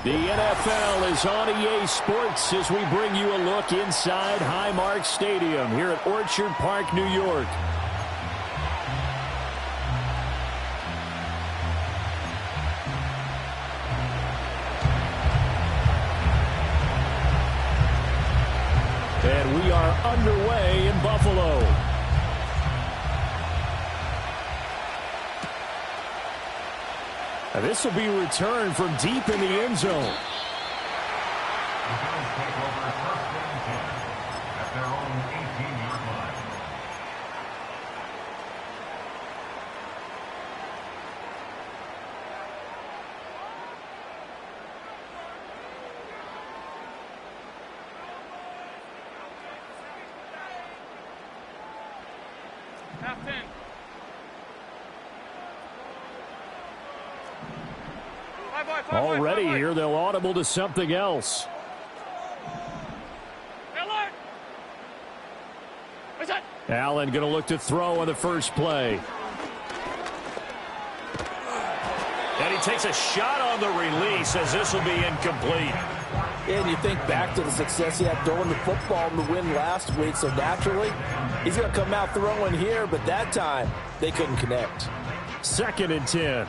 The NFL is on EA Sports as we bring you a look inside Highmark Stadium here at Orchard Park, New York. And we are underway in Buffalo. This will be returned from deep in the end zone. Already here, they'll audible to something else. Allen going to look to throw on the first play. And he takes a shot on the release as this will be incomplete. And you think back to the success he had throwing the football in the win last week, so naturally he's going to come out throwing here, but that time they couldn't connect. 2nd and 10.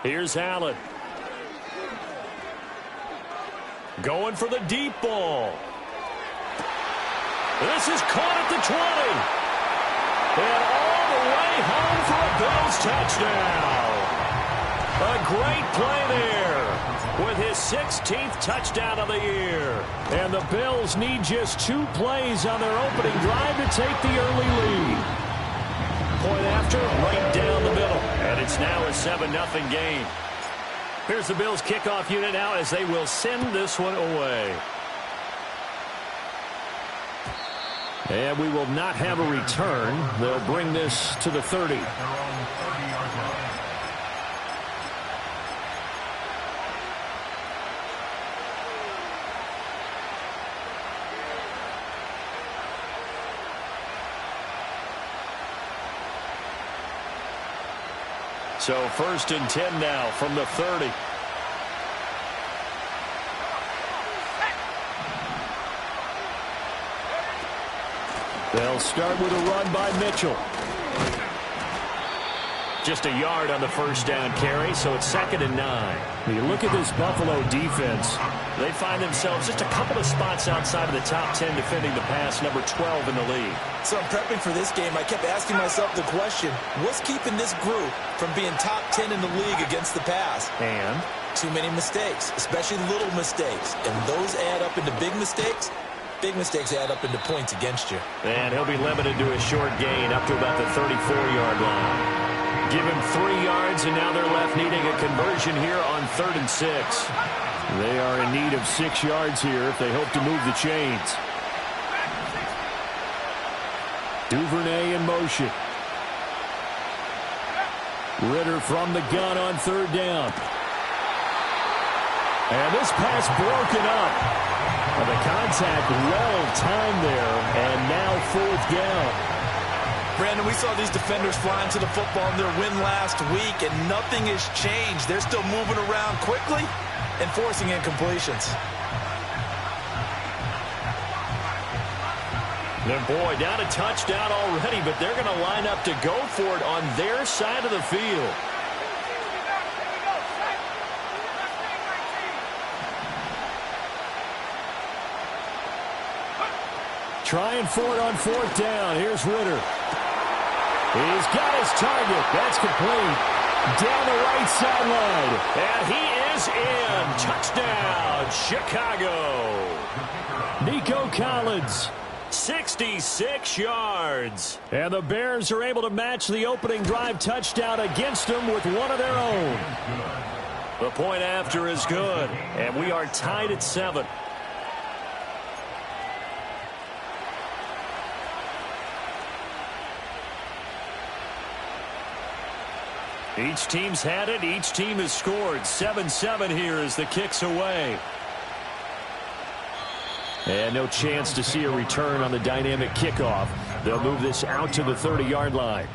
Here's Allen. Going for the deep ball. This is caught at the 20. And all the way home for a Bills touchdown. A great play there with his 16th touchdown of the year. And the Bills need just 2 plays on their opening drive to take the early lead. Point after, right down the middle. And it's now a 7-0 game. Here's the Bills kickoff unit now as they will send this one away. And we will not have a return. They'll bring this to the 30. So 1st and 10 now from the 30. They'll start with a run by Mitchell. Just a yard on the first down carry, so it's 2nd and 9. When you look at this Buffalo defense, they find themselves just a couple of spots outside of the top 10 defending the pass, number 12 in the league. So I'm prepping for this game. I kept asking myself the question, what's keeping this group from being top 10 in the league against the pass? And? Too many mistakes, especially little mistakes. And those add up into big mistakes. Big mistakes add up into points against you. And he'll be limited to a short gain up to about the 34-yard line. Give him 3 yards, and now they're left needing a conversion here on 3rd and 6. They are in need of 6 yards here if they hope to move the chains. Duvernay in motion. Ritter from the gun on 3rd down. And this pass broken up. And the contact well timed there, and now 4th down. Brandon, we saw these defenders flying to the football in their win last week, and nothing has changed. They're still moving around quickly and forcing incompletions. And boy, down a touchdown already, but they're going to line up to go for it on their side of the field. Trying for it on 4th down. Here's Ritter. He's got his target. That's complete. Down the right sideline. And he is in. Touchdown, Chicago. Nico Collins, 66 yards. And the Bears are able to match the opening drive touchdown against them with one of their own. The point after is good, and we are tied at 7. Each team's had it. Each team has scored. 7-7 here as the kick's away. And no chance to see a return on the dynamic kickoff. They'll move this out to the 30-yard line.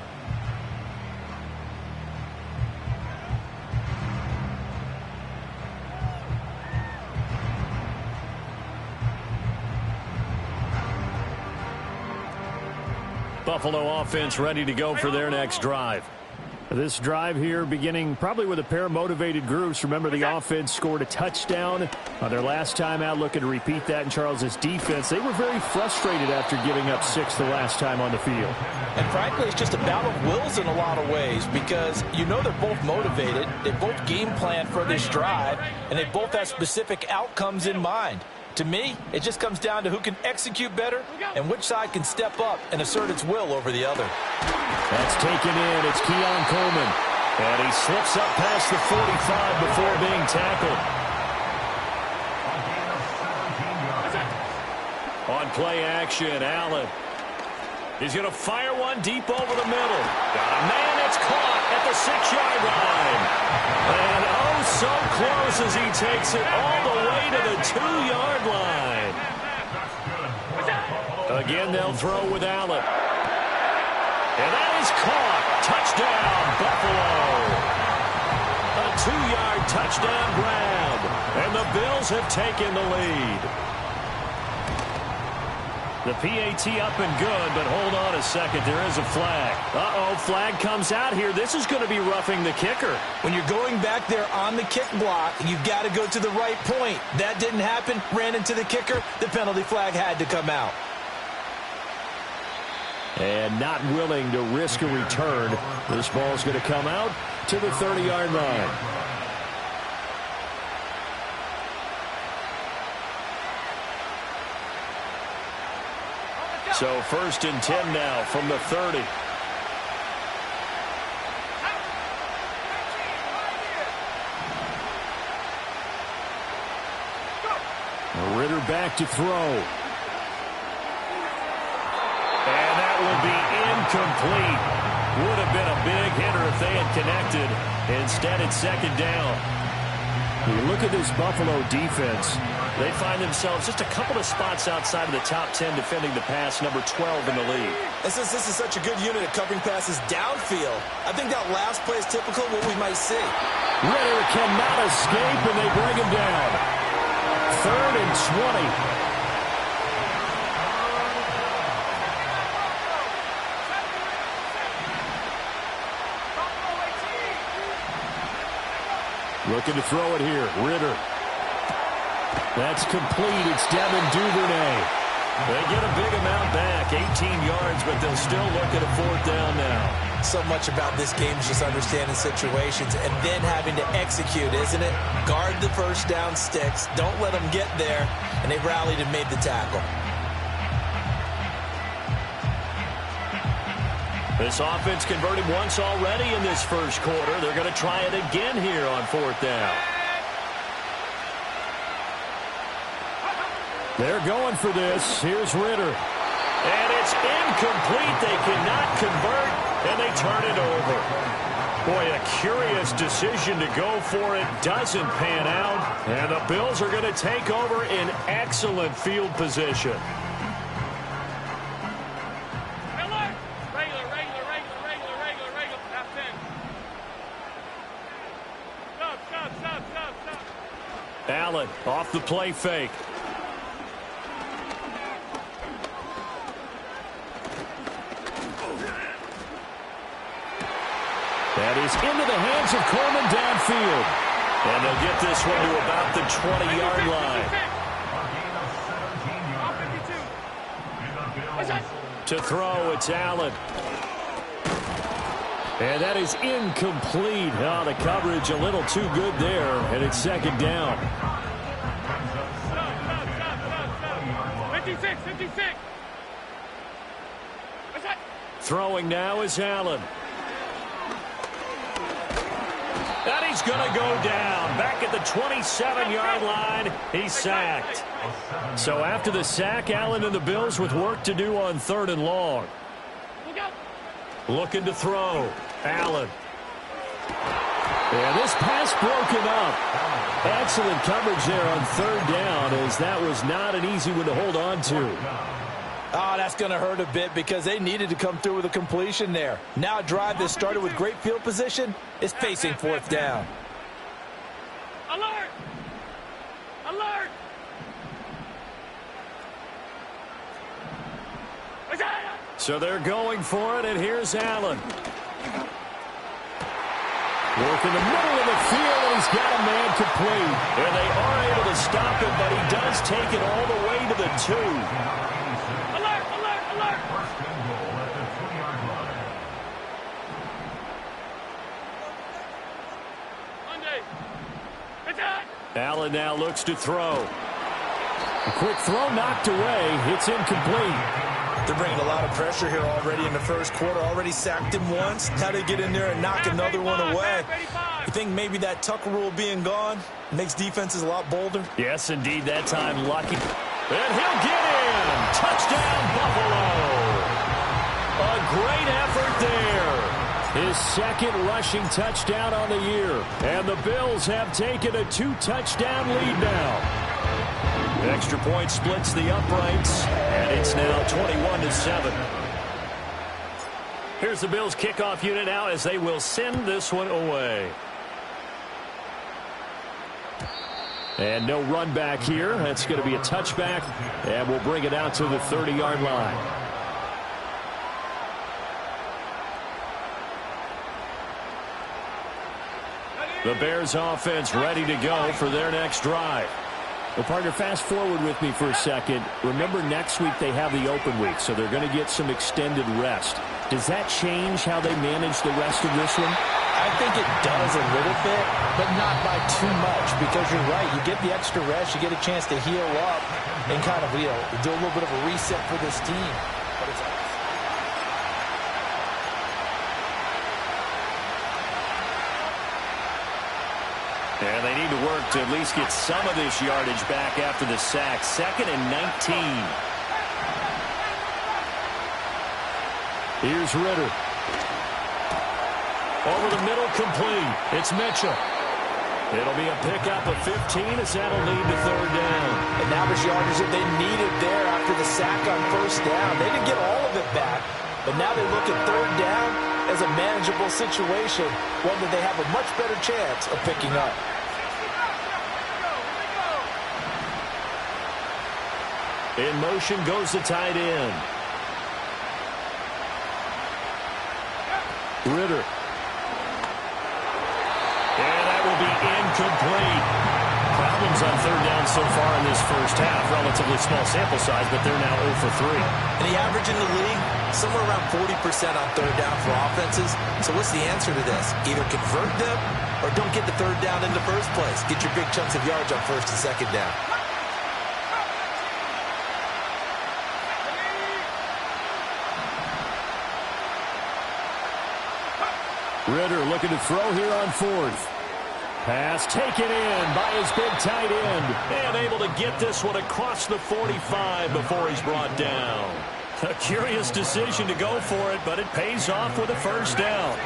Buffalo offense ready to go for their next drive. This drive here beginning probably with a pair of motivated groups. Remember, the offense scored a touchdown on their last time out, looking to repeat that in Charles's defense. They were very frustrated after giving up 6 the last time on the field. And frankly, it's just a battle of wills in a lot of ways because you know they're both motivated. They both game plan for this drive, and they both have specific outcomes in mind. To me, it just comes down to who can execute better and which side can step up and assert its will over the other. That's taken in. It's Keon Coleman. And he slips up past the 45 before being tackled. On play action, Allen. He's going to fire one deep over the middle. Got a man. It's caught at the 6-yard line. And oh, so close as he takes it all the way to the 2-yard line. Again, they'll throw with Allen. And that is caught. Touchdown, Buffalo. A 2-yard touchdown grab. And the Bills have taken the lead. The PAT up and good, but hold on a second. There is a flag. Uh-oh, flag comes out here. This is going to be roughing the kicker. When you're going back there on the kick block, you've got to go to the right point. That didn't happen. Ran into the kicker. The penalty flag had to come out. And not willing to risk a return. This ball's going to come out to the 30-yard line. So 1st and 10 now from the 30. Ritter back to throw. And that will be incomplete. Would have been a big hitter if they had connected. Instead, it's 2nd down. You look at this Buffalo defense. They find themselves just a couple of spots outside of the top 10 defending the pass, number 12 in the league. And since this is such a good unit at covering passes downfield, I think that last play is typical of what we might see. Ritter cannot escape, and they bring him down. 3rd and 20. Looking to throw it here. Ritter. That's complete. It's Devin Duvernay. They get a big amount back. 18 yards, but they'll still look at a 4th down now. So much about this game is just understanding situations and then having to execute, isn't it? Guard the first down sticks. Don't let them get there. And they rallied and made the tackle. This offense converted once already in this first quarter. They're going to try it again here on 4th down. They're going for this. Here's Ritter. And it's incomplete. They cannot convert, and they turn it over. Boy, a curious decision to go for it. Doesn't pan out. And the Bills are going to take over in excellent field position. Allen off the play fake. That is into the hands of Coleman downfield. And they'll get this one to about the 20-yard line. To throw, it's Allen. And that is incomplete. Oh, the coverage a little too good there, and it's 2nd down. 56. Throwing now is Allen. And he's going to go down. Back at the 27-yard line, he's sacked. So after the sack, Allen and the Bills with work to do on 3rd and long. Looking to throw. Allen. And this pass broken up. Excellent coverage there on 3rd down, as that was not an easy one to hold on to. Oh, that's going to hurt a bit because they needed to come through with a completion there. Now a drive that started with great field position is facing 4th down. Alert! Alert! So they're going for it, and here's Allen. Work in the middle of the field, and he's got a man complete. And they are able to stop him, but he does take it all the way to the 2. Alert, alert, alert! Monday. Attack! Allen now looks to throw. A quick throw knocked away. It's incomplete. They're bringing a lot of pressure here already in the first quarter. Already sacked him once. Now they get in there and knock another one away. You think maybe that Tucker rule being gone makes defenses a lot bolder? Yes, indeed. That time lucky. And he'll get in. Touchdown, Buffalo. A great effort there. His 2nd rushing touchdown on the year. And the Bills have taken a 2-touchdown lead now. Extra point splits the uprights, and it's now 21-7. Here's the Bills kickoff unit now as they will send this one away. And no run back here. That's going to be a touchback, and we'll bring it out to the 30-yard line. The Bears offense ready to go for their next drive. Well, partner, fast forward with me for a second. Remember, next week they have the open week, so they're going to get some extended rest. Does that change how they manage the rest of this one? I think it does a little bit, but not by too much, because you're right. You get the extra rest, you get a chance to heal up and kind of, do a little bit of a reset for this team. But it's And they need to work to at least get some of this yardage back after the sack. 2nd and 19. Here's Ritter. Over the middle, complete. It's Mitchell. It'll be a pickup of 15 as that'll lead to 3rd down. And that was yardage that they needed there after the sack on 1st down. They didn't get all of it back, but now they look at 3rd down as a manageable situation, one that they have a much better chance of picking up. In motion goes the tight end. Ritter. And that will be incomplete. Problems on 3rd down so far in this first half. Relatively small sample size, but they're now 0 for 3. And the average in the league, somewhere around 40% on 3rd down for offenses. So what's the answer to this? Either convert them or don't get the 3rd down in the first place. Get your big chunks of yards on 1st and 2nd down. Ritter looking to throw here on 4th. Pass taken in by his big tight end. And able to get this one across the 45 before he's brought down. A curious decision to go for it, but it pays off with a 1st down.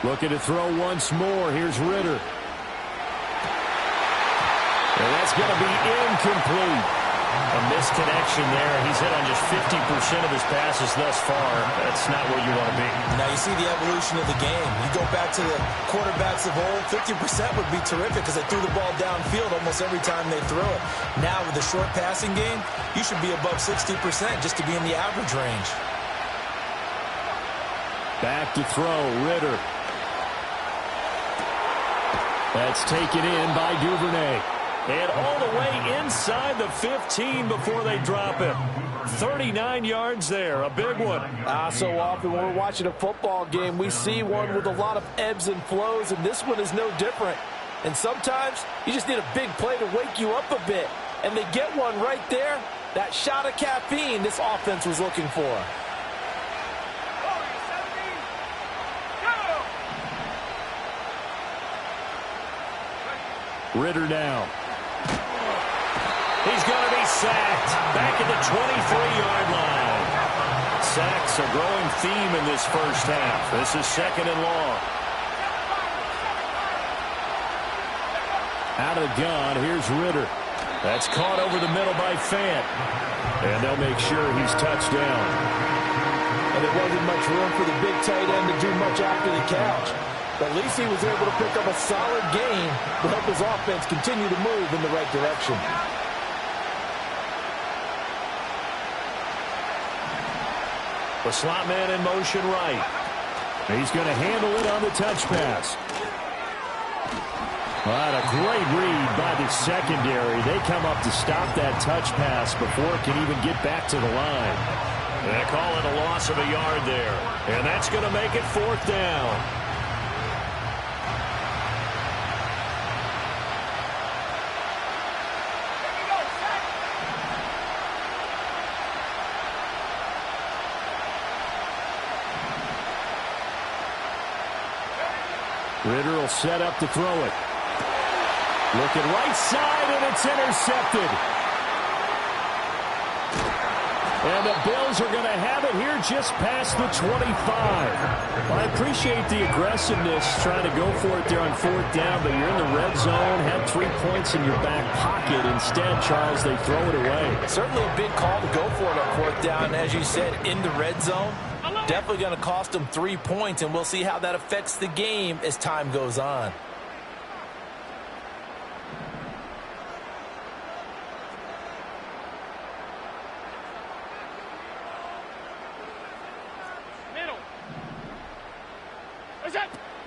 Looking to throw once more. Here's Ritter. And that's going to be incomplete. A misconnection there. He's hit on just 50% of his passes thus far. That's not where you want to be. Now you see the evolution of the game. You go back to the quarterbacks of old, 50% would be terrific because they threw the ball downfield almost every time they threw it. Now with the short passing game, you should be above 60% just to be in the average range. Back to throw, Ritter. That's taken in by Duvernay. And all the way inside the 15 before they drop him. 39 yards there, a big one. So often when we're watching a football game, we see one with a lot of ebbs and flows, and this one is no different. And sometimes you just need a big play to wake you up a bit. And they get one right there, That shot of caffeine this offense was looking for. Ritter now. He's going to be sacked. Back at the 23-yard line. Sacks a growing theme in this first half. This is 2nd and long. Out of the gun, here's Ritter. That's caught over the middle by Fant. And they'll make sure he's touched down. And there wasn't much room for the big tight end to do much after the catch. But at least he was able to pick up a solid gain to help his offense continue to move in the right direction. The slot man in motion right. He's going to handle it on the touch pass. What a great read by the secondary. They come up to stop that touch pass before it can even get back to the line. They call it a loss of a yard there. And that's going to make it 4th down. Ritter will set up to throw it. Looking right side, and it's intercepted. And the Bills are going to have it here just past the 25. Well, I appreciate the aggressiveness, trying to go for it there on 4th down, but you're in the red zone, have 3 points in your back pocket. Instead, Charles, they throw it away. Certainly a big call to go for it on 4th down, as you said, in the red zone. Definitely going to cost them 3 points, and we'll see how that affects the game as time goes on.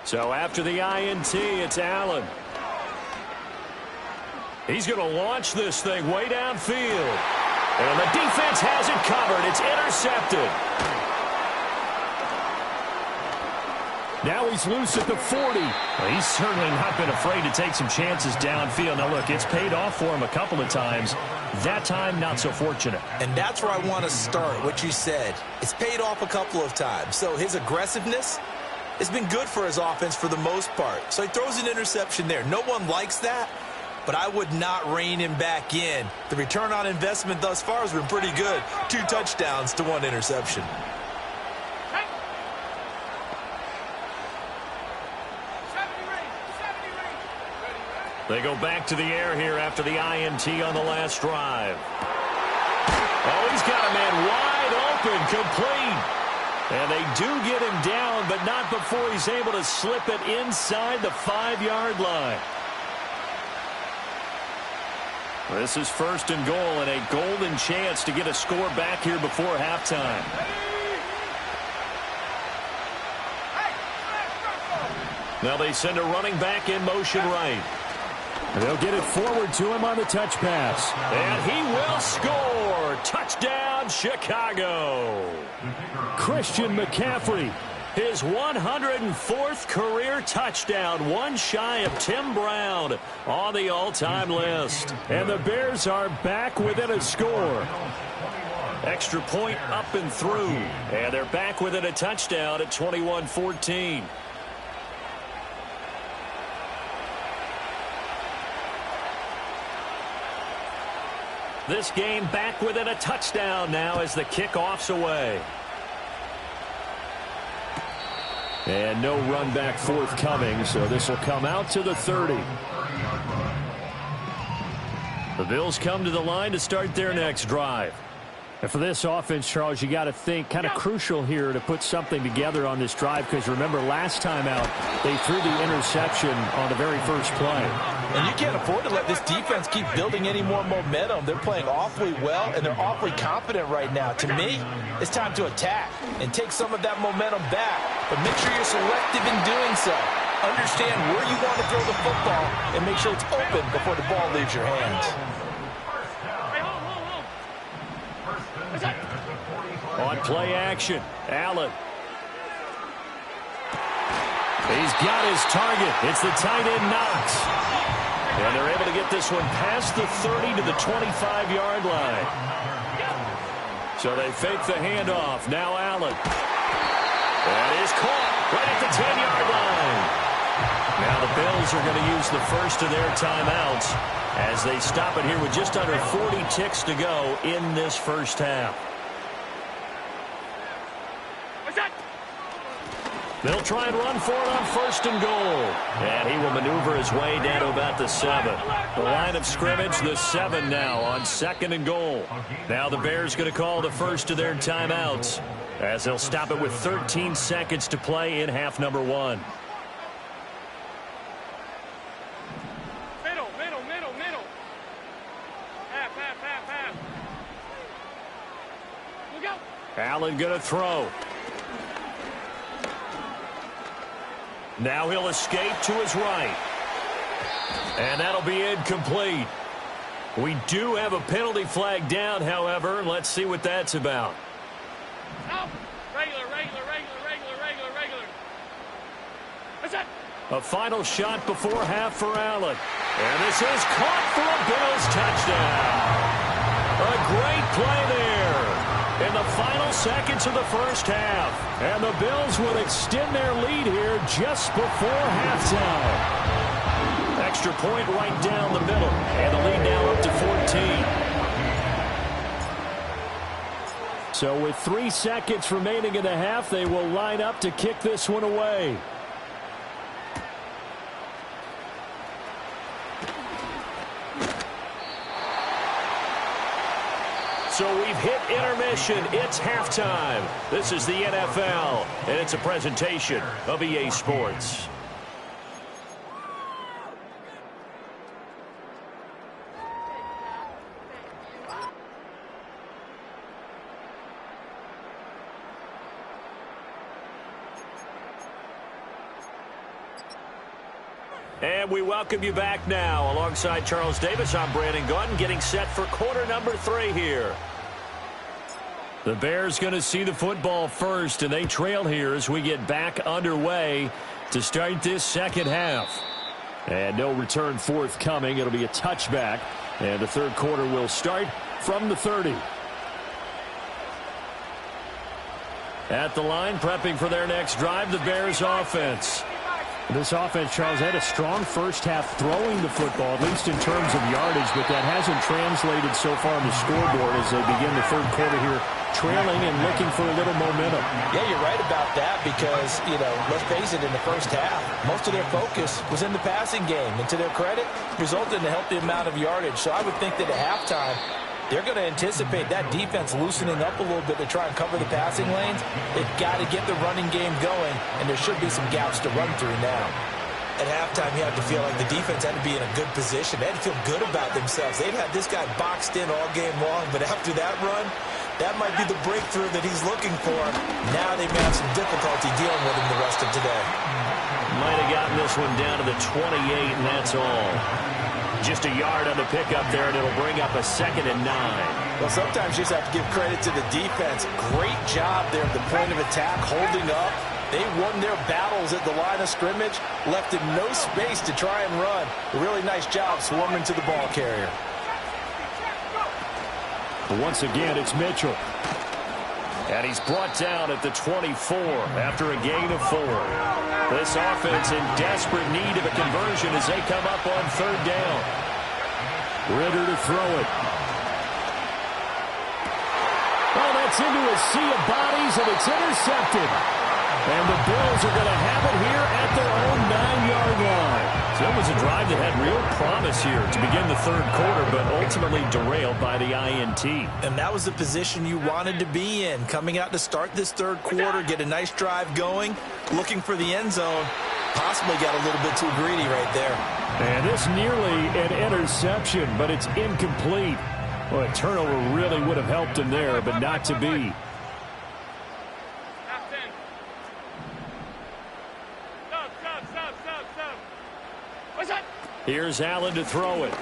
So after the INT, it's Allen. He's going to launch this thing way downfield. And the defense has it covered. It's intercepted. Now he's loose at the 40. Well, he's certainly not been afraid to take some chances downfield. Now, look, it's paid off for him a couple of times. That time, not so fortunate. And that's where I want to start, what you said. It's paid off a couple of times. So his aggressiveness has been good for his offense for the most part. So he throws an interception there. No one likes that, but I would not rein him back in. The return on investment thus far has been pretty good. 2 touchdowns to 1 interception. They go back to the air here after the INT on the last drive. Oh, he's got a man wide open, complete. And they do get him down, but not before he's able to slip it inside the 5-yard line. This is 1st and goal and a golden chance to get a score back here before halftime. Now they send a running back in motion right. They'll get it forward to him on the touch pass. And he will score. Touchdown, Chicago. Christian McCaffrey, his 104th career touchdown, one shy of Tim Brown on the all-time list. And the Bears are back within a score. Extra point up and through. And they're back within a touchdown at 21-14. This game back within a touchdown now as the kickoff's away. And no run back forthcoming, so this will come out to the 30. The Bills come to the line to start their next drive. And for this offense, Charles, you got to think kind of crucial here to put something together on this drive, because remember last time out they threw the interception on the very first play. And you can't afford to let this defense keep building any more momentum. They're playing awfully well, and they're awfully confident right now. To me, it's time to attack and take some of that momentum back. But make sure you're selective in doing so. Understand where you want to throw the football and make sure it's open before the ball leaves your hands. On play action, Allen. He's got his target. It's the tight end Knox. And they're able to get this one past the 30 to the 25-yard line. So they fake the handoff. Now Allen. That is caught right at the 10-yard line. Now the Bills are going to use the first of their timeouts as they stop it here with just under 40 ticks to go in this first half. They'll try and run for it on first and goal. And he will maneuver his way down to about the 7. The line of scrimmage, the 7 now on second and goal. Now the Bears going to call the first of their timeouts as they'll stop it with 13 seconds to play in half number 1. Middle. Half. Look out. Allen going to throw. Now he'll escape to his right. And that'll be incomplete. We do have a penalty flag down, however. Let's see what that's about. Out. Regular. That's it. A final shot before half for Allen. And this is caught for a Bills touchdown. A great play there in the final seconds of the first half. And the Bills would extend their lead here just before halftime. Extra point right down the middle. And the lead now up to 14. So with 3 seconds remaining in the half, they will line up to kick this one away. So we've hit intermission. It's halftime. This is the NFL, and it's a presentation of EA Sports. And we welcome you back now. Alongside Charles Davis, I'm Brandon Gaudin, getting set for quarter number 3 here. The Bears going to see the football first, and they trail here as we get back underway to start this second half. And no return forthcoming. It'll be a touchback, and the third quarter will start from the 30. At the line, prepping for their next drive, the Bears offense. This offense, Charles, had a strong first half throwing the football, at least in terms of yardage, but that hasn't translated so far on the scoreboard as they begin the third quarter here, trailing and looking for a little momentum. Yeah, you're right about that because, let's face it, in the first half, most of their focus was in the passing game. And to their credit, resulted in a healthy amount of yardage. So I would think that at halftime, they're going to anticipate that defense loosening up a little bit to try and cover the passing lanes. They've got to get the running game going, and there should be some gaps to run through now. At halftime, you have to feel like the defense had to be in a good position. They had to feel good about themselves. They've had this guy boxed in all game long, but after that run, that might be the breakthrough that he's looking for. Now they may have some difficulty dealing with him the rest of today. Might have gotten this one down to the 28, and that's all. Just a yard on the pickup there, and it'll bring up a 2nd and 9. Well, sometimes you just have to give credit to the defense. Great job there at the point of attack, holding up. They won their battles at the line of scrimmage, left in no space to try and run. A really nice job swarming to the ball carrier. But once again, it's Mitchell. And he's brought down at the 24 after a gain of 4. This offense in desperate need of a conversion as they come up on 3rd down. Ritter to throw it. Oh, that's into a sea of bodies, and it's intercepted. And the Bills are going to have it here at their own 9-yard line. So it was a drive that had real promise here to begin the third quarter, but ultimately derailed by the INT. And that was the position you wanted to be in. Coming out to start this third quarter, get a nice drive going, looking for the end zone. Possibly got a little bit too greedy right there. And this nearly an interception, but it's incomplete. Well, a turnover really would have helped him there, but not to be. Here's Allen to throw it.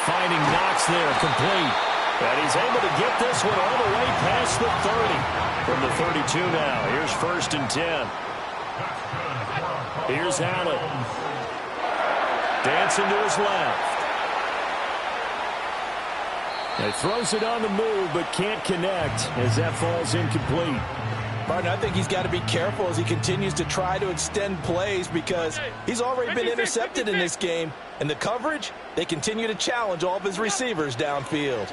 Finding Knox there, complete. And he's able to get this one all the way past the 30. From the 32 now, here's 1st and 10. Here's Allen. Dancing to his left. He throws it on the move, but can't connect as that falls incomplete. Martin, I think he's got to be careful as he continues to try to extend plays because he's already been intercepted in this game. And the coverage, they continue to challenge all of his receivers downfield.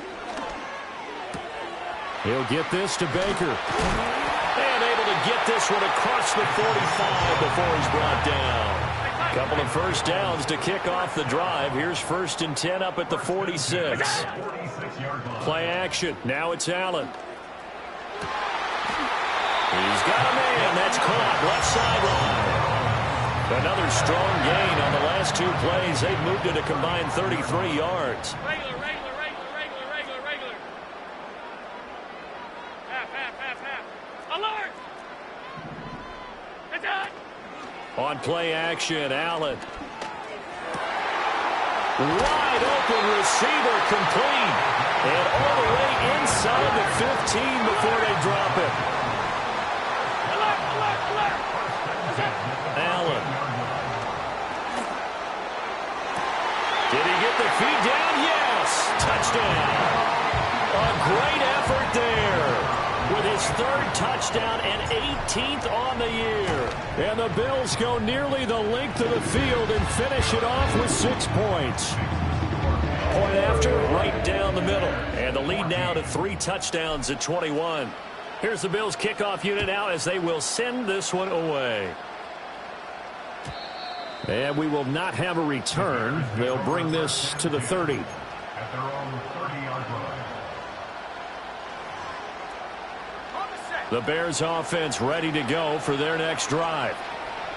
He'll get this to Baker. And able to get this one across the 45 before he's brought down. Couple of first downs to kick off the drive. Here's 1st and 10 up at the 46. Play action. Now it's Allen. He's got a man. That's caught. Left sideline. Another strong gain on the last 2 plays. They've moved it a combined 33 yards. Regular. Half. Alert! It's on! On play action, Allen. Wide open receiver complete. And all the way inside the 15 before they drop it. Alert! Allen. Did he get the feet down? Yes. Touchdown. A great effort there. With his 3rd touchdown and 18th on the year. And the Bills go nearly the length of the field and finish it off with 6 points. Point after, right down the middle. And the lead now to 3 touchdowns at 21. Here's the Bills kickoff unit out as they will send this one away. And we will not have a return. They'll bring this to the 30. At their own 30-yard line. The Bears offense ready to go for their next drive.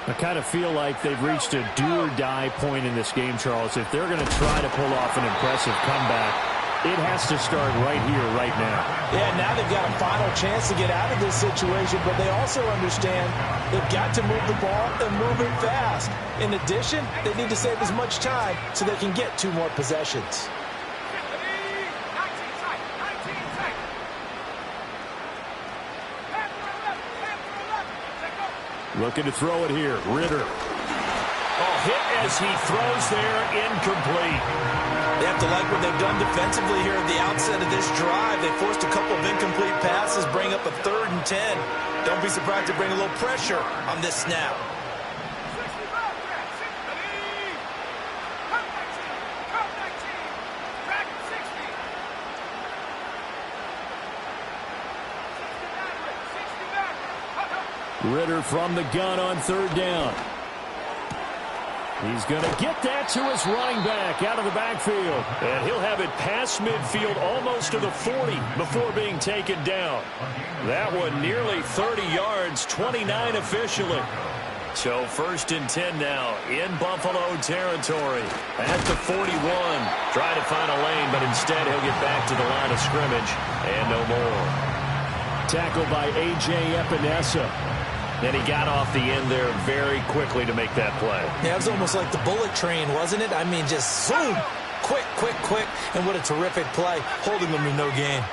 I kind of feel like they've reached a do-or-die point in this game, Charles. If they're going to try to pull off an impressive comeback, it has to start right here, right now. Yeah, now they've got a final chance to get out of this situation, but they also understand they've got to move the ball and move it fast. In addition, they need to save as much time so they can get 2 more possessions. Looking to throw it here. Ritter. Oh, hit as he throws there. Incomplete. They have to like what they've done defensively here at the outset of this drive. They forced a couple of incomplete passes, bring up a 3rd and 10. Don't be surprised to bring a little pressure on this snap. Ritter from the gun on 3rd down. He's going to get that to his running back out of the backfield. And he'll have it past midfield almost to the 40 before being taken down. That one nearly 30 yards, 29 officially. So 1st and 10 now in Buffalo territory at the 41. Trying to find a lane, but instead he'll get back to the line of scrimmage and no more. Tackled by A.J. Epinesa. And he got off the end there very quickly to make that play. Yeah, it was almost like the bullet train, wasn't it? I mean, just zoom. Quick. And what a terrific play, holding them to no gain.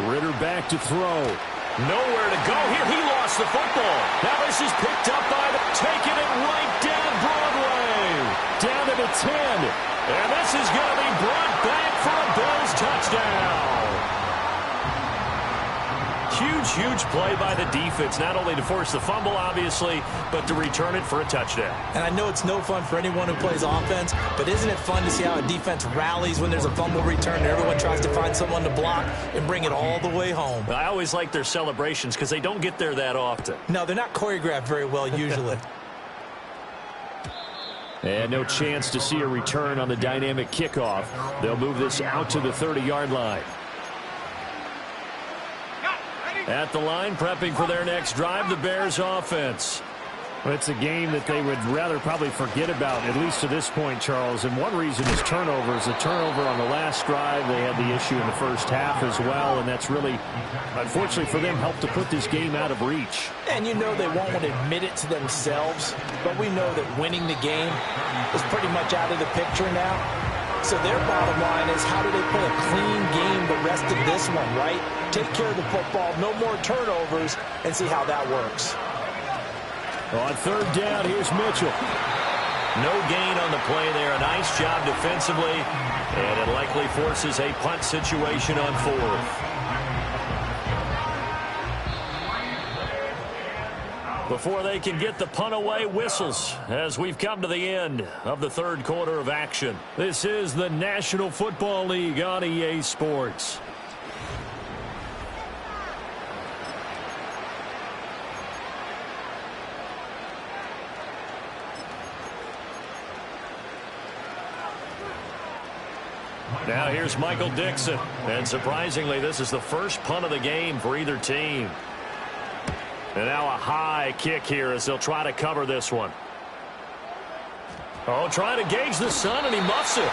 Ritter back to throw. Nowhere to go here. He lost the football. Now this is picked up by the taking it right down Broadway. Down to the 10. And this is going to be brought back for a Bills touchdown. Huge play by the defense, not only to force the fumble, obviously, but to return it for a touchdown. And I know it's no fun for anyone who plays offense, but isn't it fun to see how a defense rallies when there's a fumble return and everyone tries to find someone to block and bring it all the way home? I always like their celebrations because they don't get there that often. No, they're not choreographed very well usually. And no chance to see a return on the dynamic kickoff. They'll move this out to the 30-yard line. At the line, prepping for their next drive, the Bears offense. Well, it's a game that they would rather probably forget about, at least to this point, Charles. And one reason is turnovers. The turnover on the last drive, they had the issue in the first half as well, and that's really, unfortunately for them, helped to put this game out of reach. And you know they won't want to admit it to themselves, but we know that winning the game is pretty much out of the picture now. So their bottom line is, how do they play a clean game the rest of this one, right? Take care of the football, no more turnovers, and see how that works. On third down, here's Mitchell. No gain on the play there. A nice job defensively, and it likely forces a punt situation on fourth. Before they can get the punt away, whistles as we've come to the end of the third quarter of action. This is the National Football League on EA Sports. Now here's Michael Dixon. And surprisingly, this is the first punt of the game for either team. And now a high kick here as they'll try to cover this one. Oh, trying to gauge the sun, and he muffs it.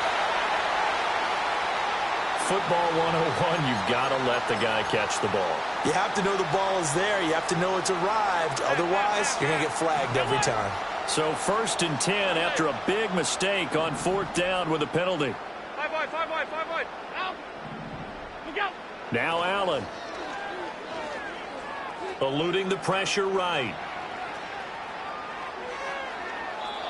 Football 101, you've got to let the guy catch the ball. You have to know the ball is there. You have to know it's arrived. Otherwise, you're going to get flagged every time. So 1st and 10 after a big mistake on 4th down with a penalty. Five wide. Out. Look out. Now Allen. Eluding the pressure right.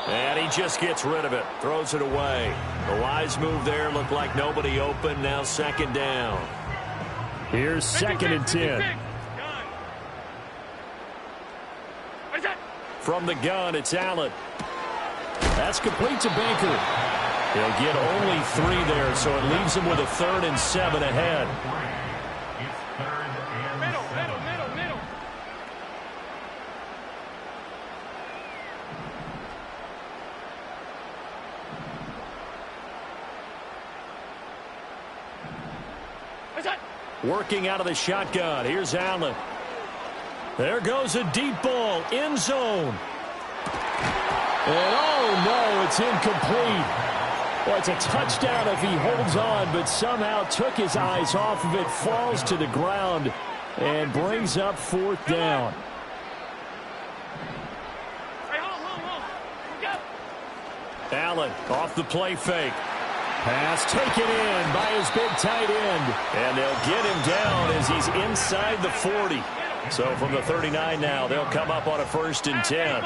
And he just gets rid of it. Throws it away. The wise move there. Looked like nobody open. Now 2nd down. Here's 2nd and 10. From the gun, it's Allen. That's complete to Baker. He'll get only 3 there, so it leaves him with a 3rd and 7 ahead. Middle. Working out of the shotgun. Here's Allen. There goes a deep ball. End zone. And oh no, it's incomplete. Well, it's a touchdown if he holds on, but somehow took his eyes off of it, falls to the ground, and brings up 4th down. Allen off the play fake. Pass taken in by his big tight end. And they'll get him down as he's inside the 40. So from the 39 now, they'll come up on a 1st and 10.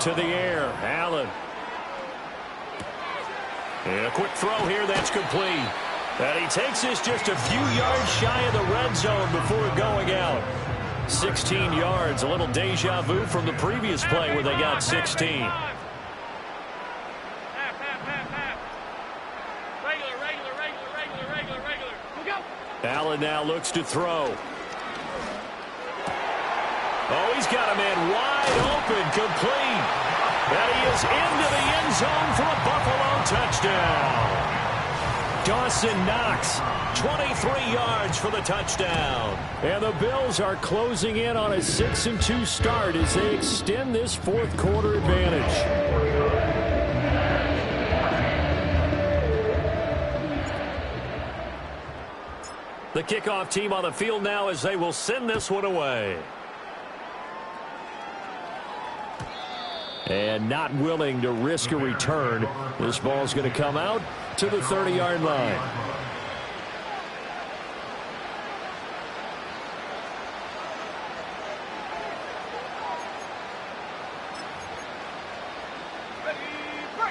To the air, Allen. And a quick throw here, that's complete. And he takes this just a few yards shy of the red zone before going out. 16 yards, a little deja vu from the previous play where they got 16. Allen now looks to throw. Oh, he's got a man wide open, complete. And he is into the end zone for a Buffalo touchdown. Dawson Knox, 23 yards for the touchdown. And the Bills are closing in on a 6-2 start as they extend this 4th quarter advantage. The kickoff team on the field now as they will send this one away. And not willing to risk a return. This ball's going to come out to the 30-yard line.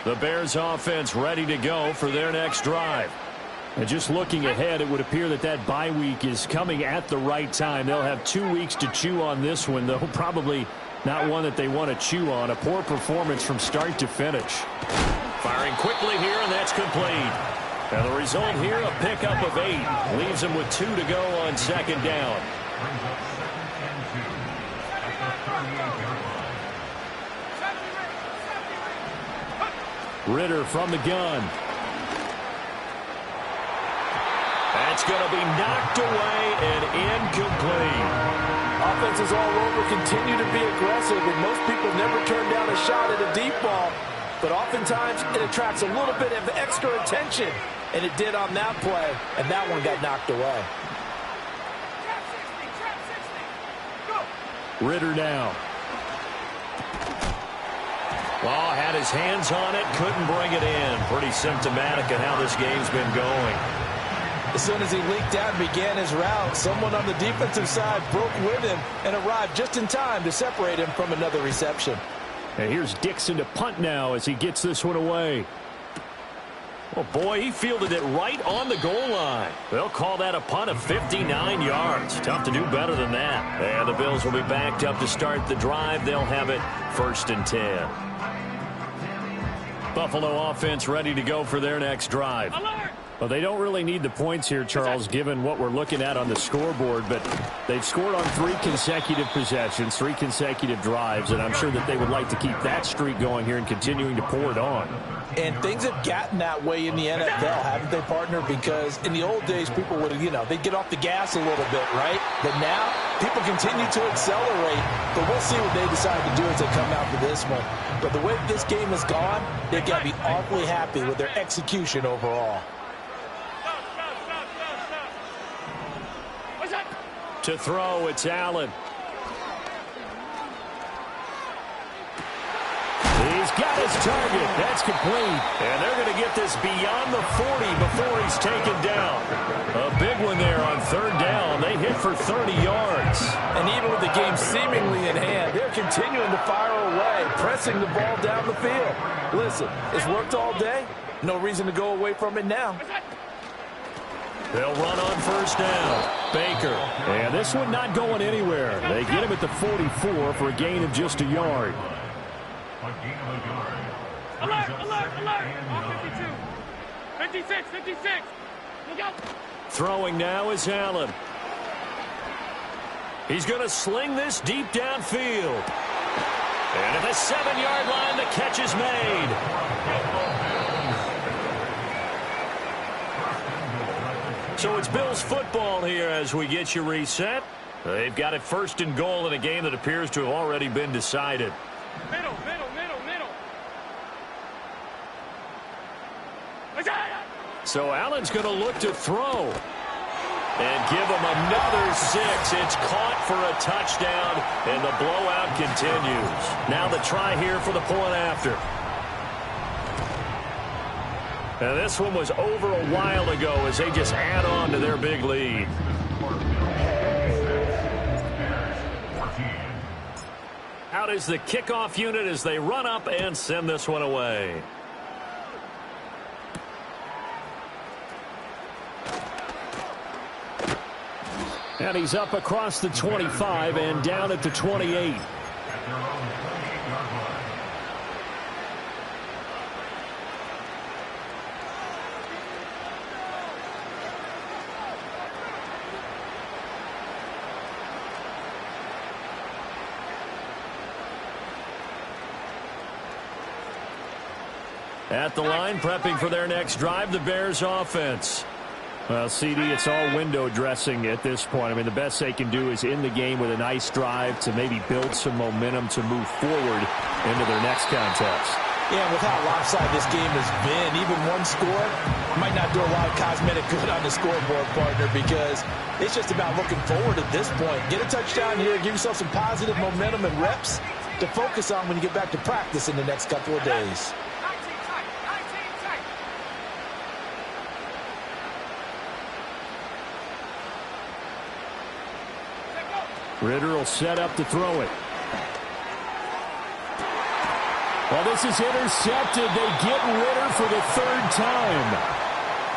The Bears offense ready to go for their next drive. And just looking ahead, it would appear that that bye week is coming at the right time. They'll have 2 weeks to chew on this one, though probably not one that they want to chew on. A poor performance from start to finish. Firing quickly here, and that's complete. And the result here, a pickup of 8. Leaves them with 2 to go on 2nd down. Ritter from the gun. That's going to be knocked away and incomplete. Offenses all over continue to be aggressive, and most people never turn down a shot at a deep ball. But oftentimes it attracts a little bit of extra attention, and it did on that play, and that one got knocked away. Ritter now. Well, had his hands on it, couldn't bring it in. Pretty symptomatic of how this game's been going. As soon as he leaked out and began his route, someone on the defensive side broke with him and arrived just in time to separate him from another reception. And here's Dixon to punt now as he gets this one away. Oh, boy, he fielded it right on the goal line. They'll call that a punt of 59 yards. Tough to do better than that. And the Bills will be backed up to start the drive. They'll have it 1st and 10. Buffalo offense ready to go for their next drive. Well, they don't really need the points here, Charles, given what we're looking at on the scoreboard, but they've scored on 3 consecutive possessions, 3 consecutive drives, and I'm sure that they would like to keep that streak going here and continuing to pour it on. And things have gotten that way in the NFL, haven't they, partner? Because in the old days, people would, they'd get off the gas a little bit, right? But now, people continue to accelerate, but we'll see what they decide to do as they come out for this one. But the way this game has gone, they've got to be awfully happy with their execution overall. To throw, it's Allen. He's got his target. That's complete. And they're going to get this beyond the 40 before he's taken down. A big one there on 3rd down. They hit for 30 yards. And even with the game seemingly in hand, they're continuing to fire away, pressing the ball down the field. Listen, it's worked all day. No reason to go away from it now. They'll run on 1st down. Baker. And this one not going anywhere. They get him at the 44 for a gain of just a yard. Alert, alert, alert. On 52. 56, 56. Look out. Throwing now is Allen. He's going to sling this deep downfield. And at the 7-yard line, the catch is made. So it's Bills football here as we get you reset. They've got it 1st and goal in a game that appears to have already been decided. Middle, middle, middle, middle. So Allen's going to look to throw. And give him another 6. It's caught for a touchdown, and the blowout continues. Now the try here for the point after. Now this one was over a while ago as they just add on to their big lead. Out is the kickoff unit as they run up and send this one away. And he's up across the 25 and down at the 28. At the line, prepping for their next drive, the Bears offense. Well, CD, it's all window dressing at this point. I mean, the best they can do is in the game with a nice drive to maybe build some momentum to move forward into their next contest. Yeah, with how lopsided this game has been, even one score might not do a lot of cosmetic good on the scoreboard, partner, because it's just about looking forward at this point. Get a touchdown here, give yourself some positive momentum and reps to focus on when you get back to practice in the next couple of days. Ritter will set up to throw it. Well, this is intercepted. They get Ritter for the 3rd time.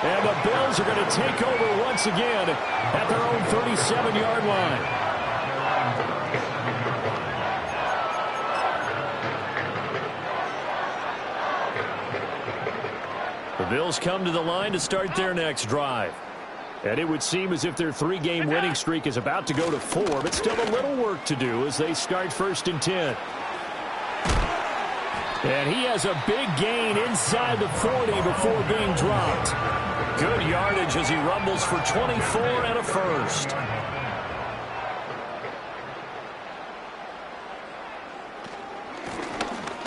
And the Bills are going to take over once again at their own 37-yard line. The Bills come to the line to start their next drive. And it would seem as if their 3-game winning streak is about to go to 4, but still a little work to do as they start 1st and 10. And he has a big gain inside the 40 before being dropped. Good yardage as he rumbles for 24 and a first.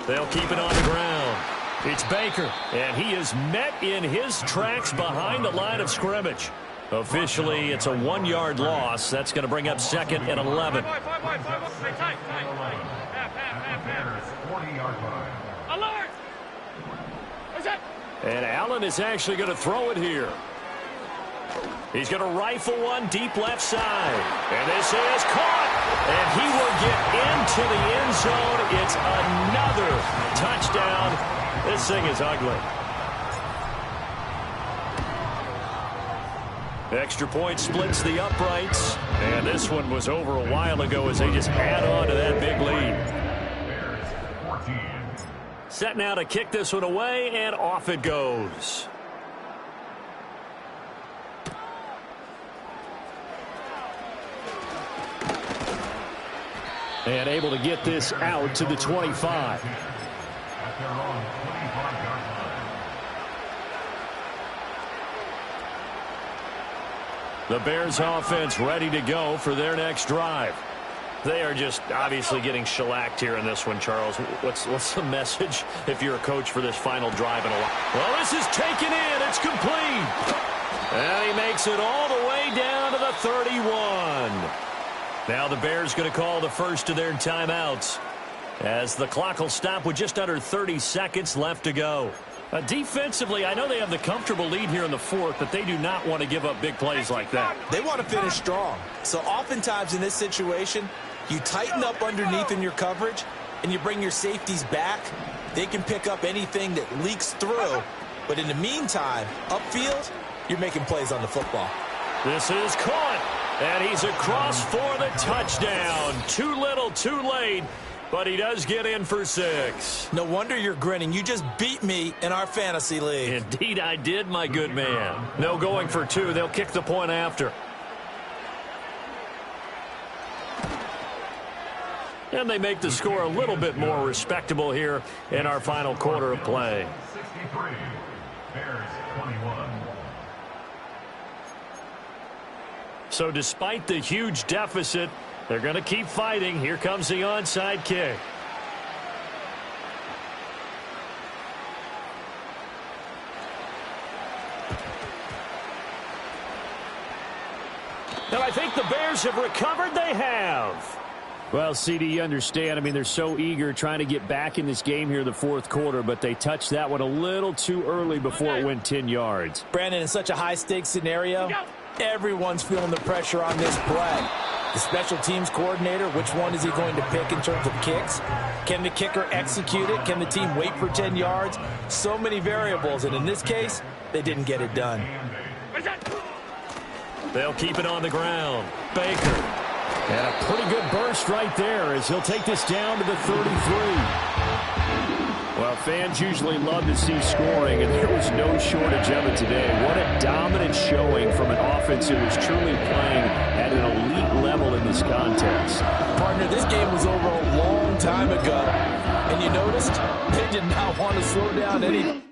They'll keep it on the ground. It's Baker, and he is met in his tracks behind the line of scrimmage. Officially, it's a 1-yard loss. That's going to bring up 2nd and 11. Alert! And Allen is actually going to throw it here. He's going to rifle one deep left side. And this is caught. And he will get into the end zone. It's another touchdown. This thing is ugly. Extra point splits the uprights. And this one was over a while ago as they just add on to that big lead. Set now to kick this one away, and off it goes. And able to get this out to the 25. The Bears offense ready to go for their next drive. They are just obviously getting shellacked here in this one, Charles. What's the message if you're a coach for this final drive in a while? Well, this is taken in. It's complete. And he makes it all the way down to the 31. Now the Bears going to call the first of their timeouts as the clock will stop with just under 30 seconds left to go. Defensively, I know they have the comfortable lead here in the fourth, but they do not want to give up big plays like that. They want to finish strong. So oftentimes in this situation, you tighten up underneath in your coverage, and you bring your safeties back. They can pick up anything that leaks through. But in the meantime, upfield, you're making plays on the football. This is caught, and he's across for the touchdown. Too little, too late. But he does get in for 6. No wonder you're grinning. You just beat me in our fantasy league. Indeed I did, my good man. No going for 2. They'll kick the point after. And they make the score a little bit more respectable here in our final quarter of play. 63, Bears 21. So despite the huge deficit, they're going to keep fighting. Here comes the onside kick. And I think the Bears have recovered. They have. Well, CD, you understand. I mean, they're so eager trying to get back in this game here in the fourth quarter, but they touched that one a little too early before it went 10 yards. Brandon, in such a high-stakes scenario, everyone's feeling the pressure on this play. The special teams coordinator, which one is he going to pick in terms of kicks? Can the kicker execute it? Can the team wait for 10 yards? So many variables, and in this case, they didn't get it done. They'll keep it on the ground. Baker. And a pretty good burst right there as he'll take this down to the 33. Well, fans usually love to see scoring, and there was no shortage of it today. What a dominant showing from an offense that was truly playing at an elite level in this contest. Partner, this game was over a long time ago, and you noticed they did not want to slow down any.